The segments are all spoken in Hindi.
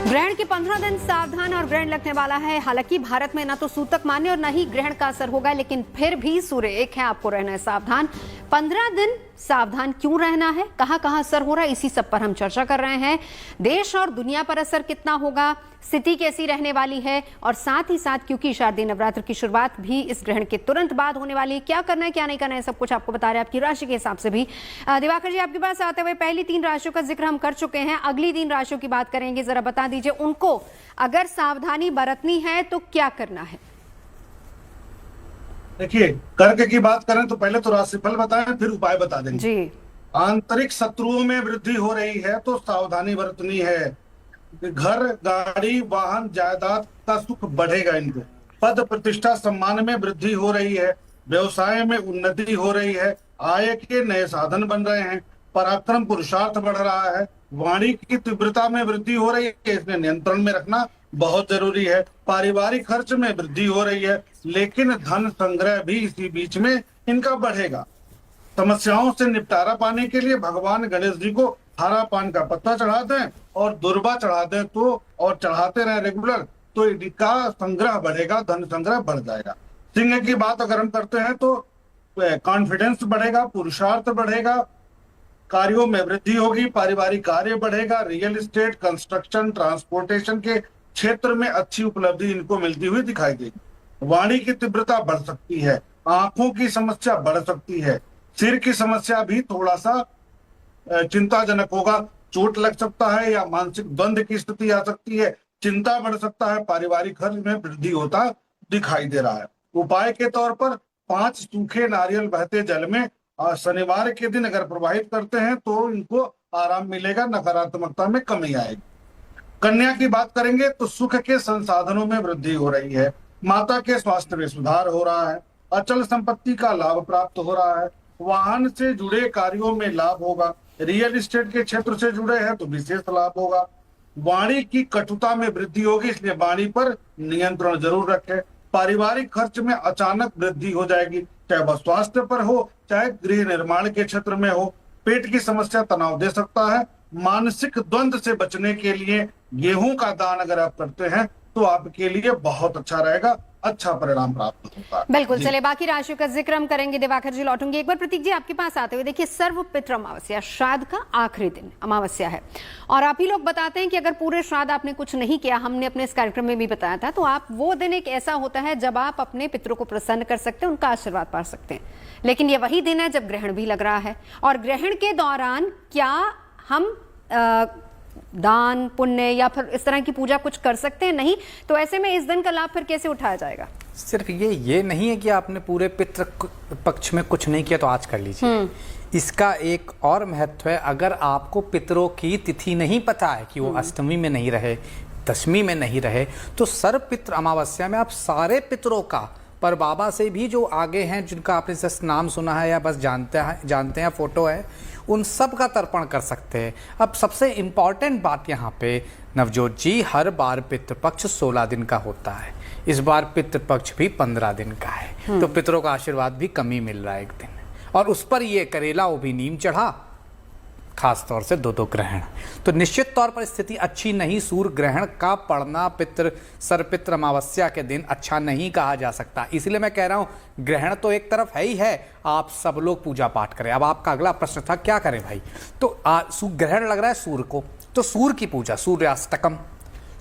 ग्रहण के 15 दिन सावधान और ग्रहण लगने वाला है। हालांकि भारत में न तो सूतक मान्य और न ही ग्रहण का असर होगा, लेकिन फिर भी सूर्य एक है, आपको रहना है सावधान। 15 दिन सावधान क्यों रहना है, कहां कहां असर हो रहा है, इसी सब पर हम चर्चा कर रहे हैं। देश और दुनिया पर असर कितना होगा, स्थिति कैसी रहने वाली है, और साथ ही साथ क्योंकि शारदीय नवरात्र की शुरुआत भी इस ग्रहण के तुरंत बाद होने वाली है, क्या करना है क्या नहीं करना है, सब कुछ आपको बता रहे हैं आपकी राशि के हिसाब से भी। दिवाकर जी, आपके पास आते हुए पहली 3 राशियों का जिक्र हम कर चुके हैं, अगली 3 राशियों की बात करेंगे। जरा बता दीजिए उनको अगर सावधानी बरतनी है तो क्या करना है। देखिए, कर्क की बात करें तो पहले तो राशिफल बताएं, फिर उपाय बता देंगे जी। आंतरिक शत्रुओं में वृद्धि हो रही है तो सावधानी बरतनी है। घर, गाड़ी, वाहन, जायदाद का सुख बढ़ेगा इनको। पद, प्रतिष्ठा, सम्मान में वृद्धि हो रही है। व्यवसाय में उन्नति हो रही है। आय के नए साधन बन रहे हैं। पराक्रम, पुरुषार्थ बढ़ रहा है। वाणी की तीव्रता में वृद्धि हो रही है, इसमें नियंत्रण में रखना बहुत जरूरी है। पारिवारिक खर्च में वृद्धि हो रही है, लेकिन धन संग्रह भी इसी बीच में इनका बढ़ेगा। समस्याओं से निपटारा पाने के लिए भगवान गणेश जी को हरा पान का पत्ता चढ़ा दें और दुर्वा चढ़ा दें तो, और चढ़ाते रहे रेगुलर, तो इनका संग्रह बढ़ेगा, धन संग्रह बढ़ जाएगा। सिंह की बात अगर हम करते हैं तो कॉन्फिडेंस बढ़ेगा, पुरुषार्थ बढ़ेगा, कार्यों में वृद्धि होगी, पारिवारिक कार्य बढ़ेगा। रियल एस्टेट, कंस्ट्रक्शन, ट्रांसपोर्टेशन के क्षेत्र में अच्छी उपलब्धि इनको मिलती हुई दिखाई देगी। वाणी की तीव्रता बढ़ सकती है। आंखों की समस्या बढ़ सकती है। सिर की समस्या भी थोड़ा सा चिंताजनक होगा, चोट लग सकता है या मानसिक द्वंद्व की स्थिति आ सकती है। चिंता बढ़ सकता है। पारिवारिक खर्च में वृद्धि होता दिखाई दे रहा है। उपाय के तौर पर 5 सूखे नारियल बहते जल में शनिवार के दिन अगर प्रवाहित करते हैं तो इनको आराम मिलेगा, नकारात्मकता में कमी आएगी। कन्या की बात करेंगे तो सुख के संसाधनों में वृद्धि हो रही है। माता के स्वास्थ्य में सुधार हो रहा है। अचल संपत्ति का लाभ प्राप्त हो रहा है। वाहन से जुड़े कार्यों में लाभ होगा। रियल एस्टेट के क्षेत्र से जुड़े हैं तो विशेष लाभ होगा। वाणी की कटुता में वृद्धि होगी, इसलिए वाणी पर नियंत्रण जरूर रखें। पारिवारिक खर्च में अचानक वृद्धि हो जाएगी, चाहे वह स्वास्थ्य पर हो चाहे गृह निर्माण के क्षेत्र में हो। पेट की समस्या तनाव दे सकता है। मानसिक द्वंद्व से बचने के लिए गेहूं का दान अगर आप करते हैं तो आपके लिए बहुत अच्छा रहेगा, अच्छा परिणाम प्राप्त होगा। बिल्कुल, चलिए बाकी राशियों का जिक्र हम करेंगे। दिवाकर जी लौटूंगी। एक बार प्रतीक जी आपके पास आते हुए, देखिए सर्व पितृ अमावस्या, श्राद्ध का आखिरी दिन अमावस्या है, और आप ही लोग बताते हैं कि अगर पूरे श्राद्ध आपने कुछ नहीं किया, हमने अपने इस कार्यक्रम में भी बताया था, तो आप वो दिन एक ऐसा होता है जब आप अपने पितरों को प्रसन्न कर सकते हैं, उनका आशीर्वाद पा सकते हैं। लेकिन ये वही दिन है जब ग्रहण भी लग रहा है, और ग्रहण के दौरान क्या हम दान पुण्य या फिर इस तरह की पूजा कुछ कर सकते हैं? नहीं। तो ऐसे में इस दिन का लाभ फिर कैसे उठाया जाएगा? सिर्फ ये नहीं है कि आपने पूरे पितृ पक्ष में कुछ नहीं किया तो आज कर लीजिए। इसका एक और महत्व है, अगर आपको पितरों की तिथि नहीं पता है कि वो अष्टमी में नहीं रहे, दशमी में नहीं रहे, तो सर्व पितृ अमावस्या में आप सारे पितरों का, पर बाबा से भी जो आगे हैं, जिनका आपने जस्ट नाम सुना है या बस जानते हैं फोटो है, उन सब का तर्पण कर सकते हैं। अब सबसे इम्पॉर्टेंट बात यहाँ पे नवजोत जी, हर बार पितृपक्ष 16 दिन का होता है, इस बार पितृपक्ष भी 15 दिन का है, तो पितरों का आशीर्वाद भी कम ही मिल रहा है एक दिन, और उस पर ये करेला वो भी नीम चढ़ा, खास तौर से 2 ग्रहण, तो निश्चित तौर पर स्थिति अच्छी नहीं। सूर्य ग्रहण का पड़ना सर्वपितृ अमावस्या के दिन अच्छा नहीं कहा जा सकता, इसलिए मैं कह रहा हूं ग्रहण तो एक तरफ है ही है, आप सब लोग पूजा पाठ करें। अब आपका अगला प्रश्न था क्या करें भाई, तो ग्रहण लग रहा है सूर्य को, तो सूर्य की पूजा, सूर्याष्टकम,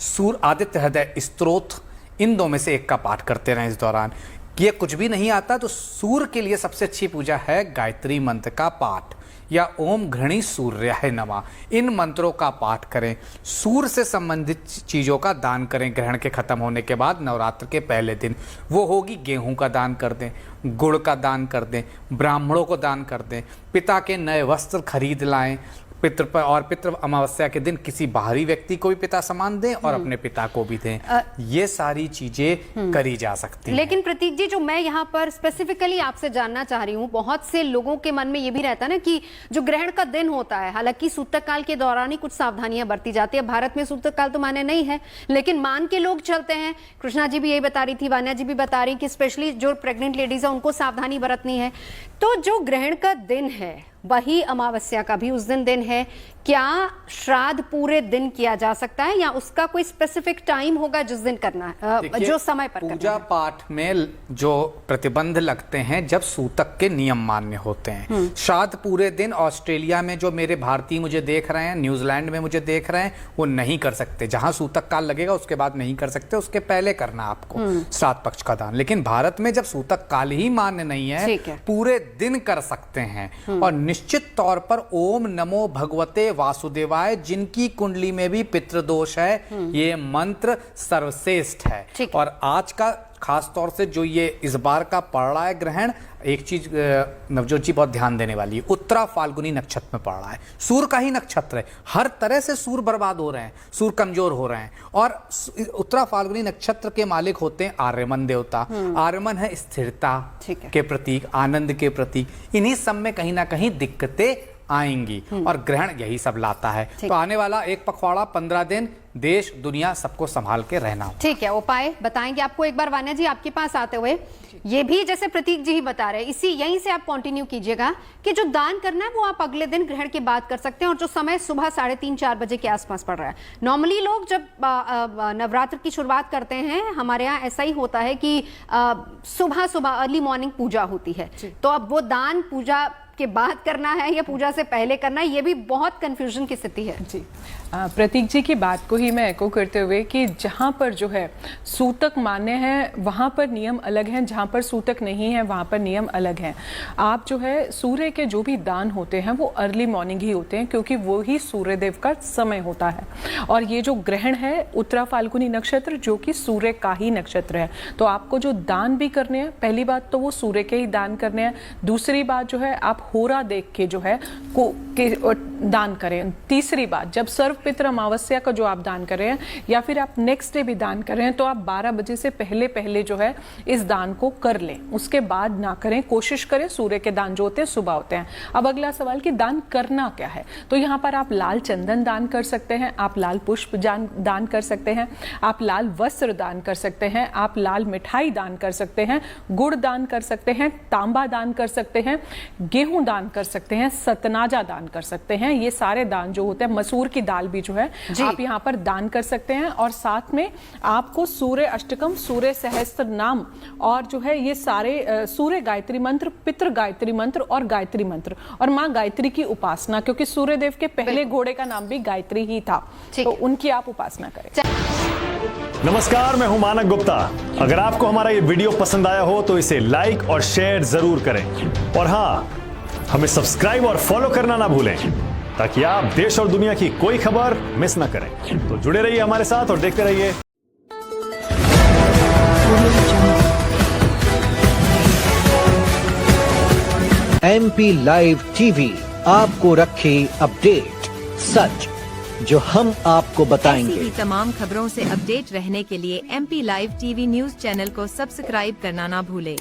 सूर्य आदित्य हृदय स्तोत्र, इन 2 में से एक का पाठ करते रहें इस दौरान। ये कुछ भी नहीं आता तो सूर्य के लिए सबसे अच्छी पूजा है गायत्री मंत्र का पाठ या ओम घृणी सूर्याय नमः, इन मंत्रों का पाठ करें। सूर्य से संबंधित चीज़ों का दान करें ग्रहण के खत्म होने के बाद, नवरात्र के पहले दिन। वो होगी गेहूं का दान कर दें, गुड़ का दान कर दें, ब्राह्मणों को दान कर दें, पिता के नए वस्त्र खरीद लाएं, पितृ अमावस्या के दिन किसी बाहरी व्यक्ति को भी पिता सम्मान दें और अपने पिता को भी दें। ये सारी चीजें करी जा सकती हैं। लेकिन प्रतीक जी, जो मैं यहाँ पर स्पेसिफिकली आपसे जानना चाह रही हूँ, बहुत से लोगों के मन में ये भी रहता है ना कि जो ग्रहण का दिन होता है, हालांकि सूतक काल के दौरान ही कुछ सावधानियां बरती जाती है, भारत में सूतक काल तो मान्य नहीं है, लेकिन मान के लोग चलते हैं। कृष्णा जी भी यही बता रही थी, वान्या जी भी बता रही कि स्पेशली जो प्रेग्नेंट लेडीज है उनको सावधानी बरतनी है। तो जो ग्रहण का दिन है वही अमावस्या का भी उस दिन है। क्या श्राद्ध पूरे दिन किया जा सकता है या उसका कोई स्पेसिफिक टाइम होगा जिस दिन करना है, जो समय पर पूजा करना है? पाठ में जो प्रतिबंध लगते हैं जब सूतक के नियम मान्य होते हैं। श्राद्ध पूरे दिन ऑस्ट्रेलिया में जो मेरे भारतीय मुझे देख रहे हैं, न्यूजीलैंड में मुझे देख रहे हैं, वो नहीं कर सकते। जहां सूतक काल लगेगा उसके बाद नहीं कर सकते, उसके पहले करना आपको श्राद्ध पक्ष का दान। लेकिन भारत में जब सूतक काल ही मान्य नहीं है, पूरे दिन कर सकते हैं। और निश्चित तौर पर ओम नमो भगवते वासुदेवाय, जिनकी कुंडली में भी पितृदोष है, ये मंत्र सर्वश्रेष्ठ है। और आज का खास तौर से जो ये इस बार का पड़ रहा है ग्रहण, एक चीज नवजोत जी बहुत ध्यान देने वाली है, उत्तरा फाल्गुनी नक्षत्र में पड़ रहा है। सूर्य का ही नक्षत्र है, हर तरह से सूर्य बर्बाद हो रहे हैं, सूर्य कमजोर हो रहे हैं। और उत्तरा फाल्गुनी नक्षत्र के मालिक होते हैं आर्यमन देवता। आर्यमन है स्थिरता के प्रतीक, आनंद के प्रतीक। इन्हीं सब में कहीं ना कहीं दिक्कतें आएंगी और ग्रहण यही सब लाता है। तो आने वाला एक पखवाड़ा 15 दिन देश दुनिया सबको संभाल के रहना हो। ठीक है, उपाय बताएंगे आपको। एक बार वान्या जी आपके पास आते हुए, ये भी जैसे प्रतीक जी ही बता रहे हैं, इसी यहीं से आप कंटिन्यू कीजिएगा कि जो दान करना है वो आप अगले दिन ग्रहण के बाद कर सकते हैं, और जो समय सुबह 3:30-4 बजे के आसपास पड़ रहा है। नॉर्मली लोग जब नवरात्र की शुरुआत करते हैं, हमारे यहाँ ऐसा ही होता है कि सुबह सुबह अर्ली मॉर्निंग पूजा होती है। तो अब वो दान पूजा के बाद करना है या पूजा से पहले करना है, ये भी बहुत कंफ्यूजन की स्थिति है। जी, प्रतीक जी की बात को ही मैं एको करते हुए कि जहाँ पर जो है सूतक मान्य है वहाँ पर नियम अलग हैं, जहाँ पर सूतक नहीं है वहाँ पर नियम अलग हैं। आप जो है सूर्य के जो भी दान होते हैं वो अर्ली मॉर्निंग ही होते हैं, क्योंकि वो ही सूर्यदेव का समय होता है। और ये जो ग्रहण है उत्तरा फाल्गुनी नक्षत्र, जो कि सूर्य का ही नक्षत्र है, तो आपको जो दान भी करने हैं, पहली बात तो वो सूर्य के ही दान करने हैं। दूसरी बात जो है आप होरा देख के जो है दान करें। तीसरी बात, जब सर्व पितृ अमावस्या का जो आप दान कर रहे हैं या फिर आप नेक्स्ट डे भी दान कर रहे हैं, तो आप 12 बजे से पहले जो है इस दान को कर लें, उसके बाद ना करें। कोशिश करें, सूर्य के दान जो होते हैं सुबह होते हैं। अब अगला सवाल कि दान करना क्या है, तो यहाँ पर आप लाल चंदन दान कर सकते हैं, आप लाल पुष्प दान कर सकते हैं, आप लाल वस्त्र दान कर सकते हैं, आप लाल मिठाई दान कर सकते हैं, गुड़ दान कर सकते हैं, तांबा दान कर सकते हैं, गेहूं दान कर सकते हैं, सतनाजा दान कर सकते हैं। ये सारे दान जो होते हैं, मसूर की दाल भी जो है आप यहाँ पर दान कर सकते हैं। और साथ में आपको सूर्य अष्टकम, सूर्य सहस्त्र नाम और जो है ये सारे सूर्य गायत्री मंत्र, पितृ गायत्री मंत्र और गायत्री मंत्र और माँ गायत्री की उपासना, क्योंकि सूर्यदेव के पहले घोड़े का नाम भी गायत्री ही था, तो उनकी आप उपासना करें। नमस्कार, मैं हूं मानक गुप्ता। अगर आपको हमारा ये वीडियो पसंद आया हो तो इसे लाइक और शेयर जरूर करें, और हाँ, हमें सब्सक्राइब और फॉलो करना ना भूलें, ताकि आप देश और दुनिया की कोई खबर मिस ना करें। तो जुड़े रहिए हमारे साथ और देखते रहिए। MP लाइव टीवी आपको रखे अपडेट, सच जो हम आपको बताएंगे। ऐसी ही तमाम खबरों से अपडेट रहने के लिए MP live TV news channel को सब्सक्राइब करना ना भूले।